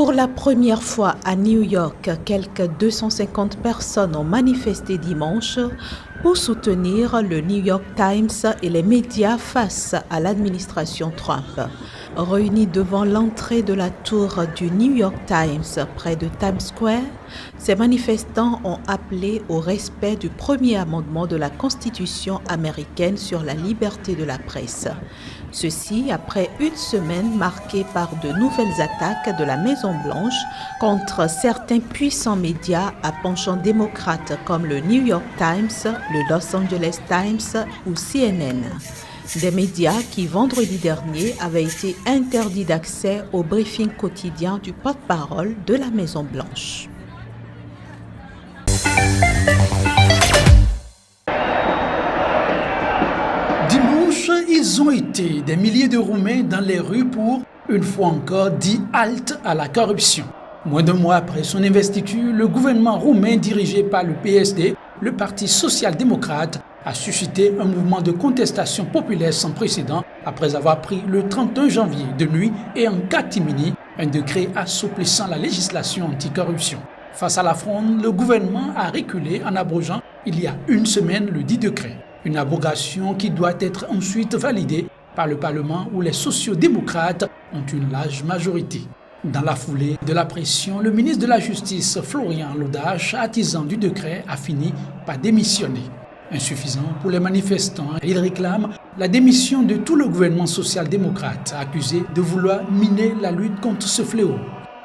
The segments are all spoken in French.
Pour la première fois à New York, quelques 250 personnes ont manifesté dimanche pour soutenir le New York Times et les médias face à l'administration Trump. Réunis devant l'entrée de la tour du New York Times, près de Times Square, ces manifestants ont appelé au respect du premier amendement de la Constitution américaine sur la liberté de la presse. Ceci après une semaine marquée par de nouvelles attaques de la Maison-Blanche contre certains puissants médias à penchant démocrate comme le New York Times, le Los Angeles Times ou CNN. Des médias qui, vendredi dernier, avaient été interdits d'accès au briefing quotidien du porte-parole de la Maison-Blanche. Dimanche, ils ont été des milliers de Roumains dans les rues pour, une fois encore, dire halte à la corruption. Moins d'un mois après son investiture, le gouvernement roumain dirigé par le PSD, le Parti social-démocrate, a suscité un mouvement de contestation populaire sans précédent après avoir pris le 31 janvier de nuit et en catimini un décret assouplissant la législation anticorruption. Face à la fronde, le gouvernement a reculé en abrogeant il y a une semaine le dit décret. Une abrogation qui doit être ensuite validée par le Parlement où les sociodémocrates ont une large majorité. Dans la foulée de la pression, le ministre de la Justice, Florian Laudache, artisan du décret, a fini par démissionner. Insuffisant pour les manifestants, il réclame la démission de tout le gouvernement social-démocrate, accusé de vouloir miner la lutte contre ce fléau.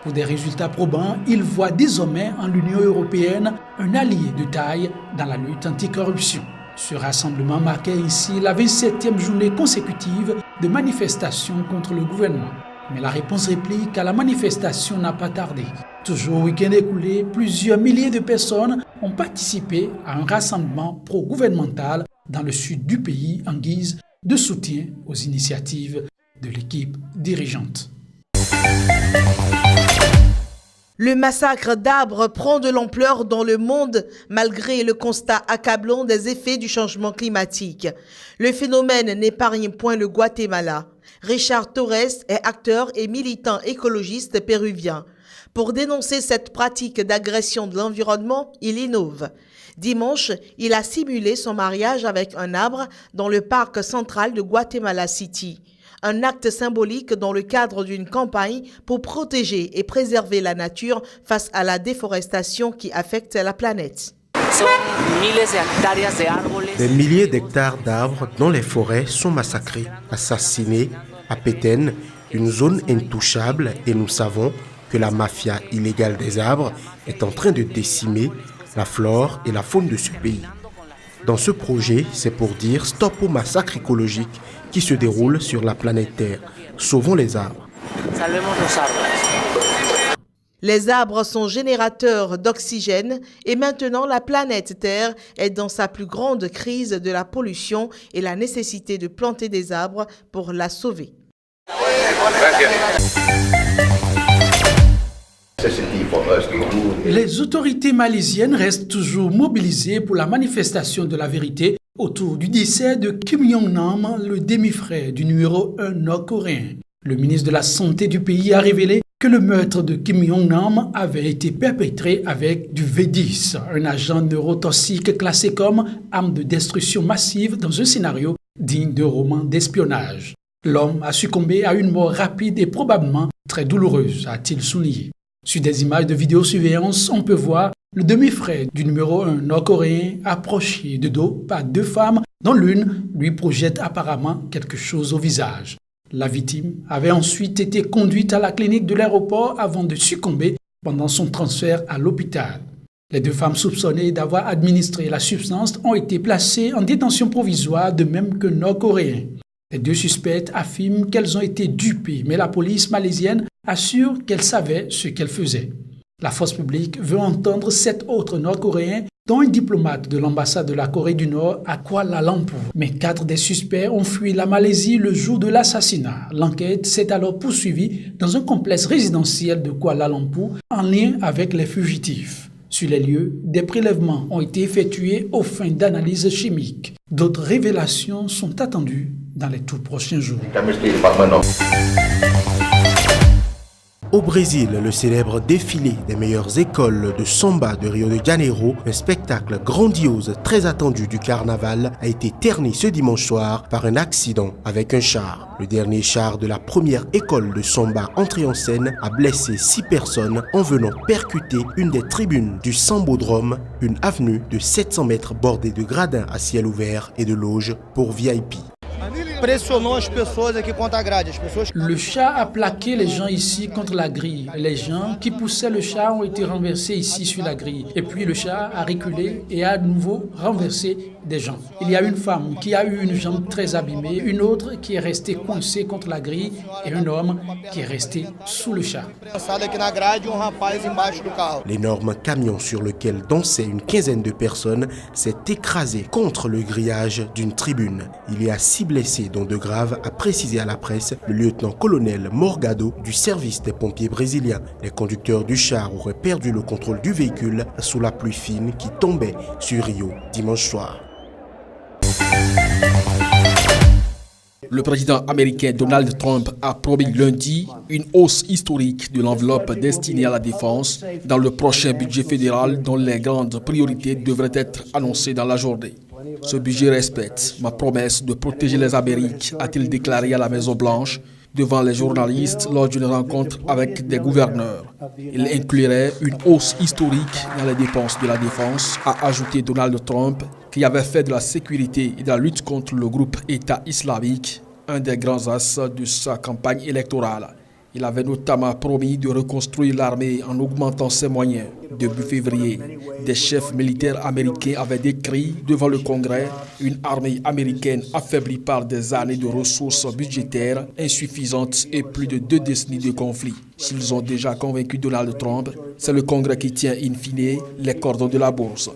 Pour des résultats probants, il voit désormais en l'Union européenne un allié de taille dans la lutte anticorruption. Ce rassemblement marquait ici la 27e journée consécutive de manifestations contre le gouvernement. Mais la réponse réplique à la manifestation n'a pas tardé. Toujours au week-end écoulé, plusieurs milliers de personnes ont participé à un rassemblement pro-gouvernemental dans le sud du pays en guise de soutien aux initiatives de l'équipe dirigeante. Le massacre d'arbres prend de l'ampleur dans le monde malgré le constat accablant des effets du changement climatique. Le phénomène n'épargne point le Guatemala. Richard Torres est acteur et militant écologiste péruvien. Pour dénoncer cette pratique d'agression de l'environnement, il innove. Dimanche, il a simulé son mariage avec un arbre dans le parc central de Guatemala City. Un acte symbolique dans le cadre d'une campagne pour protéger et préserver la nature face à la déforestation qui affecte la planète. Des milliers d'hectares d'arbres dans les forêts sont massacrés, assassinés à Petén, une zone intouchable, et nous savons que la mafia illégale des arbres est en train de décimer la flore et la faune de ce pays. Dans ce projet, c'est pour dire stop au massacre écologique qui se déroule sur la planète Terre. Sauvons les arbres. Les arbres sont générateurs d'oxygène et maintenant la planète Terre est dans sa plus grande crise de la pollution et la nécessité de planter des arbres pour la sauver. Les autorités malaisiennes restent toujours mobilisées pour la manifestation de la vérité autour du décès de Kim Jong-nam, le demi-frère du numéro 1 nord-coréen. Le ministre de la Santé du pays a révélé que le meurtre de Kim Jong-nam avait été perpétré avec du V10, un agent neurotoxique classé comme arme de destruction massive dans un scénario digne de roman d'espionnage. L'homme a succombé à une mort rapide et probablement très douloureuse, a-t-il souligné. Sur des images de vidéosurveillance, on peut voir le demi-frère du numéro 1 nord-coréen approché de dos par deux femmes dont l'une lui projette apparemment quelque chose au visage. La victime avait ensuite été conduite à la clinique de l'aéroport avant de succomber pendant son transfert à l'hôpital. Les deux femmes soupçonnées d'avoir administré la substance ont été placées en détention provisoire, de même que nord-coréen. Les deux suspectes affirment qu'elles ont été dupées, mais la police malaisienne assure qu'elle savait ce qu'elle faisait. La force publique veut entendre 7 autres Nord-Coréens, dont un diplomate de l'ambassade de la Corée du Nord à Kuala Lumpur. Mais 4 des suspects ont fui la Malaisie le jour de l'assassinat. L'enquête s'est alors poursuivie dans un complexe résidentiel de Kuala Lumpur en lien avec les fugitifs. Sur les lieux, des prélèvements ont été effectués aux fins d'analyse chimique. D'autres révélations sont attendues dans les tout prochains jours. Au Brésil, le célèbre défilé des meilleures écoles de samba de Rio de Janeiro, un spectacle grandiose très attendu du carnaval, a été terni ce dimanche soir par un accident avec un char. Le dernier char de la première école de samba entré en scène a blessé 6 personnes en venant percuter une des tribunes du Sambodrome, une avenue de 700 mètres bordée de gradins à ciel ouvert et de loges pour VIP. Le chat a plaqué les gens ici contre la grille. Les gens qui poussaient le chat ont été renversés ici sur la grille. Et puis le chat a reculé et a à nouveau renversé des gens. Il y a une femme qui a eu une jambe très abîmée, une autre qui est restée coincée contre la grille et un homme qui est resté sous le chat. L'énorme camion sur lequel dansaient une quinzaine de personnes s'est écrasé contre le grillage d'une tribune. Il y a 6 blessés dont 2 graves, a précisé à la presse le lieutenant-colonel Morgado du service des pompiers brésiliens. Les conducteurs du char auraient perdu le contrôle du véhicule sous la pluie fine qui tombait sur Rio dimanche soir. Le président américain Donald Trump a promis lundi une hausse historique de l'enveloppe destinée à la défense dans le prochain budget fédéral dont les grandes priorités devraient être annoncées dans la journée. Ce budget respecte ma promesse de protéger les Amériques, a-t-il déclaré à la Maison-Blanche devant les journalistes lors d'une rencontre avec des gouverneurs. Il inclurait une hausse historique dans les dépenses de la défense, a ajouté Donald Trump, qui avait fait de la sécurité et de la lutte contre le groupe État islamique un des grands axes de sa campagne électorale. Il avait notamment promis de reconstruire l'armée en augmentant ses moyens. Début février, des chefs militaires américains avaient décrit devant le Congrès une armée américaine affaiblie par des années de ressources budgétaires insuffisantes et plus de 2 décennies de conflits. S'ils ont déjà convaincu Donald Trump, c'est le Congrès qui tient in fine les cordons de la bourse.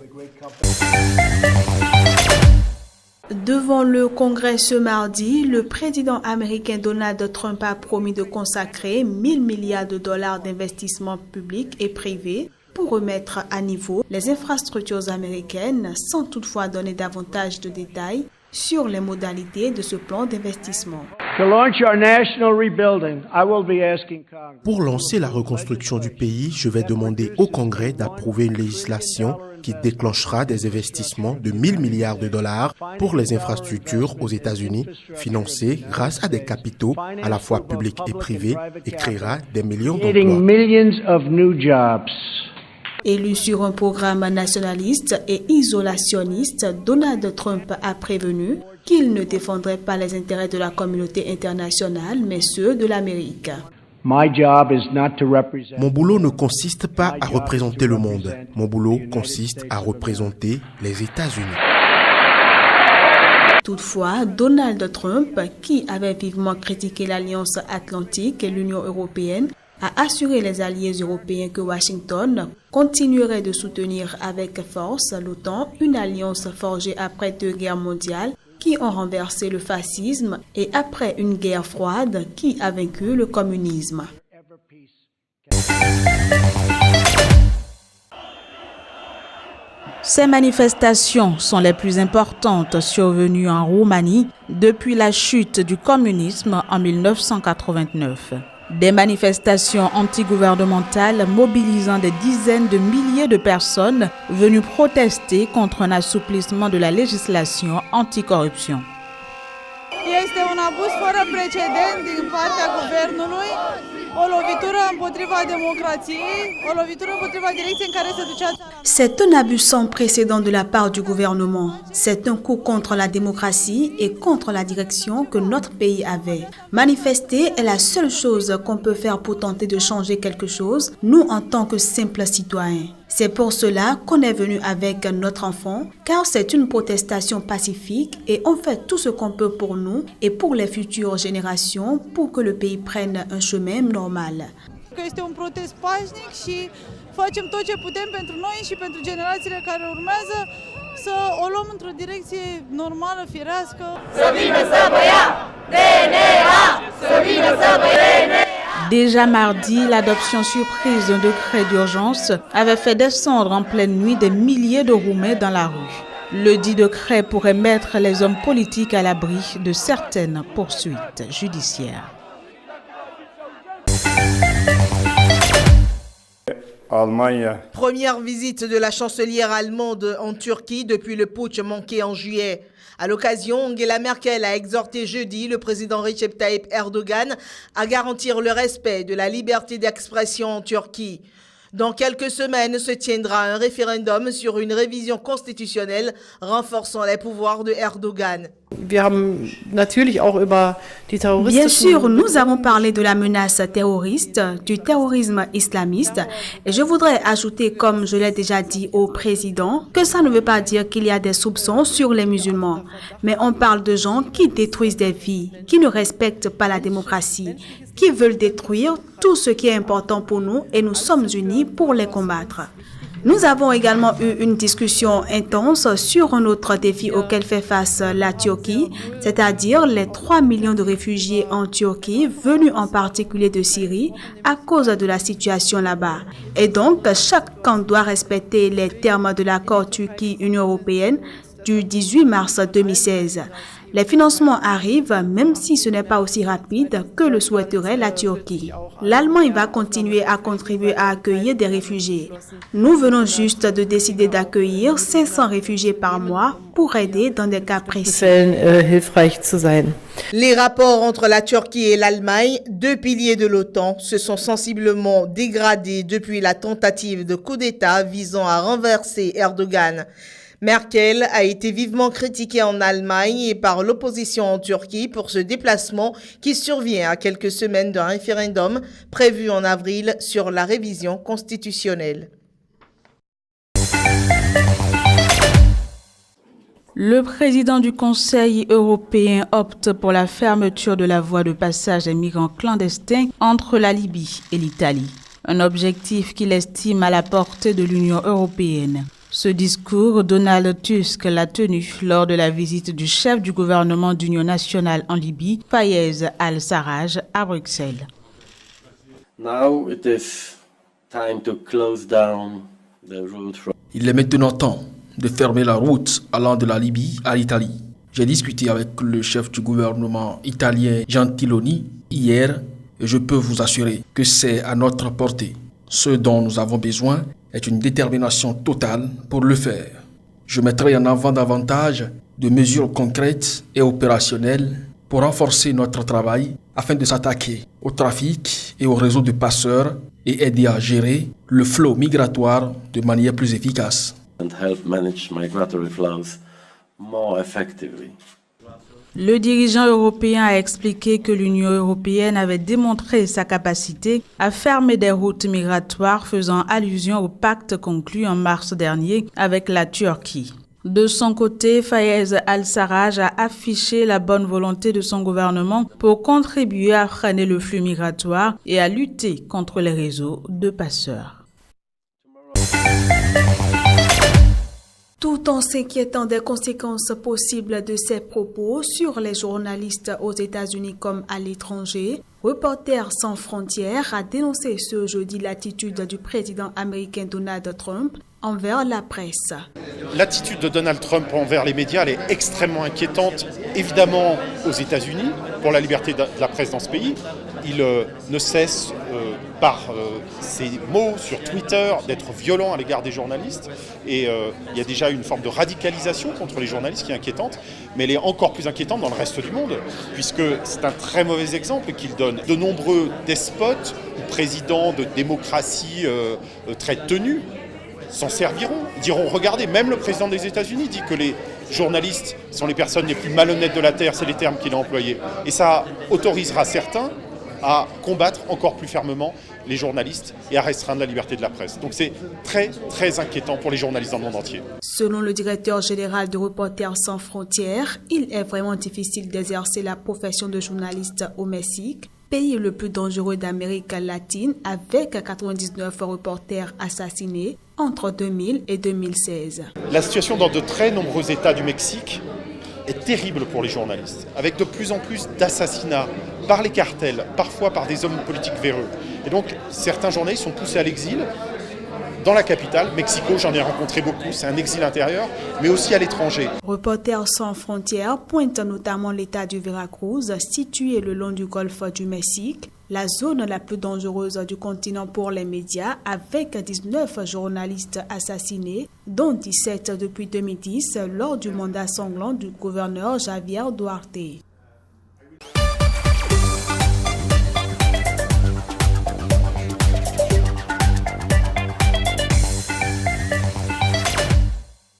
Devant le Congrès ce mardi, le président américain Donald Trump a promis de consacrer 1 000 milliards de dollars d'investissements publics et privés pour remettre à niveau les infrastructures américaines sans toutefois donner davantage de détails sur les modalités de ce plan d'investissement. Pour lancer la reconstruction du pays, je vais demander au Congrès d'approuver une législation qui déclenchera des investissements de 1 000 milliards de dollars pour les infrastructures aux États-Unis, financés grâce à des capitaux à la fois publics et privés, et créera des millions d'emplois. Élu sur un programme nationaliste et isolationniste, Donald Trump a prévenu qu'il ne défendrait pas les intérêts de la communauté internationale, mais ceux de l'Amérique. Mon boulot ne consiste pas à représenter le monde. Mon boulot consiste à représenter les États-Unis. Toutefois, Donald Trump, qui avait vivement critiqué l'Alliance Atlantique et l'Union européenne, a assuré les alliés européens que Washington continuerait de soutenir avec force l'OTAN, une alliance forgée après 2 guerres mondiales qui ont renversé le fascisme et après une guerre froide qui a vaincu le communisme. Ces manifestations sont les plus importantes survenues en Roumanie depuis la chute du communisme en 1989. Des manifestations antigouvernementales mobilisant des dizaines de milliers de personnes venues protester contre un assouplissement de la législation anticorruption. Este un abuz fără precedent din partea guvernului, o lovitură împotriva democrației, o lovitură împotriva direcției în care se ducea țara. C'est un abus sans précédent de la part du gouvernement. C'est un coup contre la démocratie et contre la direction que notre pays avait. Manifester est la seule chose qu'on peut faire pour tenter de changer quelque chose, nous en tant que simples citoyens. C'est pour cela qu'on est venu avec notre enfant, car c'est une protestation pacifique et on fait tout ce qu'on peut pour nous et pour les futures générations pour que le pays prenne un chemin normal. Este un protest pașnic și facem tot ce putem pentru noi și pentru generațiile care urmează să o luăm într-o direcție normală, firească. Să vină să vă ia DNA! Să vină să vă ia DNA! Déjà mardi, l'adoption surprise d'un décret d'urgence avait fait descendre en pleine nuit des milliers de Roumains dans la rue. Le dit décret pourrait mettre les hommes politiques à l'abri de certaines poursuites judiciaires. Première visite de la chancelière allemande en Turquie depuis le putsch manqué en juillet. À l'occasion, Angela Merkel a exhorté jeudi le président Recep Tayyip Erdogan à garantir le respect de la liberté d'expression en Turquie. Dans quelques semaines se tiendra un référendum sur une révision constitutionnelle renforçant les pouvoirs de Erdogan. Bien sûr, nous avons parlé de la menace terroriste, du terrorisme islamiste, et je voudrais ajouter, comme je l'ai déjà dit au président, que ça ne veut pas dire qu'il y a des soupçons sur les musulmans, mais on parle de gens qui détruisent des vies, qui ne respectent pas la démocratie, qui veulent détruire tout ce qui est important pour nous et nous sommes unis pour les combattre. Nous avons également eu une discussion intense sur un autre défi auquel fait face la Turquie, c'est-à-dire les 3 millions de réfugiés en Turquie, venus en particulier de Syrie, à cause de la situation là-bas. Et donc, chaque camp doit respecter les termes de l'accord Turquie-Union européenne du 18 mars 2016. Les financements arrivent, même si ce n'est pas aussi rapide que le souhaiterait la Turquie. L'Allemagne va continuer à contribuer à accueillir des réfugiés. Nous venons juste de décider d'accueillir 500 réfugiés par mois pour aider dans des cas précis. Les rapports entre la Turquie et l'Allemagne, deux piliers de l'OTAN, se sont sensiblement dégradés depuis la tentative de coup d'État visant à renverser Erdogan. Merkel a été vivement critiquée en Allemagne et par l'opposition en Turquie pour ce déplacement qui survient à quelques semaines d'un référendum prévu en avril sur la révision constitutionnelle. Le président du Conseil européen opte pour la fermeture de la voie de passage des migrants clandestins entre la Libye et l'Italie, un objectif qu'il estime à la portée de l'Union européenne. Ce discours, Donald Tusk l'a tenu lors de la visite du chef du gouvernement d'union nationale en Libye, Fayez al-Sarraj, à Bruxelles. Il est maintenant temps de fermer la route allant de la Libye à l'Italie. J'ai discuté avec le chef du gouvernement italien Gentiloni hier et je peux vous assurer que c'est à notre portée. Ce dont nous avons besoin est une détermination totale pour le faire. Je mettrai en avant davantage de mesures concrètes et opérationnelles pour renforcer notre travail afin de s'attaquer au trafic et au réseau de passeurs et aider à gérer le flot migratoire de manière plus efficace. Le dirigeant européen a expliqué que l'Union européenne avait démontré sa capacité à fermer des routes migratoires faisant allusion au pacte conclu en mars dernier avec la Turquie. De son côté, Fayez al-Sarraj a affiché la bonne volonté de son gouvernement pour contribuer à freiner le flux migratoire et à lutter contre les réseaux de passeurs. Tout en s'inquiétant des conséquences possibles de ces propos sur les journalistes aux États-Unis comme à l'étranger, Reporters sans frontières a dénoncé ce jeudi l'attitude du président américain Donald Trump envers la presse. L'attitude de Donald Trump envers les médias elle est extrêmement inquiétante, évidemment aux États-Unis, pour la liberté de la presse dans ce pays. Il ne cesse par ses mots sur Twitter d'être violent à l'égard des journalistes. Et il y a déjà une forme de radicalisation contre les journalistes qui est inquiétante, mais elle est encore plus inquiétante dans le reste du monde, puisque c'est un très mauvais exemple qu'il donne. De nombreux despotes ou présidents de démocratie très tenus s'en serviront. Ils diront, regardez, même le président des États-Unis dit que les journalistes sont les personnes les plus malhonnêtes de la Terre, c'est les termes qu'il a employés. Et ça autorisera certains à combattre encore plus fermement les journalistes et à restreindre la liberté de la presse. Donc c'est très, très inquiétant pour les journalistes dans le monde entier. Selon le directeur général de Reporters sans frontières, il est vraiment difficile d'exercer la profession de journaliste au Mexique, pays le plus dangereux d'Amérique latine, avec 99 reporters assassinés entre 2000 et 2016. La situation dans de très nombreux États du Mexique est terrible pour les journalistes, avec de plus en plus d'assassinats par les cartels, parfois par des hommes politiques véreux. Et donc, certains journalistes sont poussés à l'exil dans la capitale, Mexico, j'en ai rencontré beaucoup, c'est un exil intérieur, mais aussi à l'étranger. Reporters sans frontières pointe notamment l'état du Veracruz, situé le long du golfe du Mexique, la zone la plus dangereuse du continent pour les médias, avec 19 journalistes assassinés, dont 17 depuis 2010 lors du mandat sanglant du gouverneur Javier Duarte.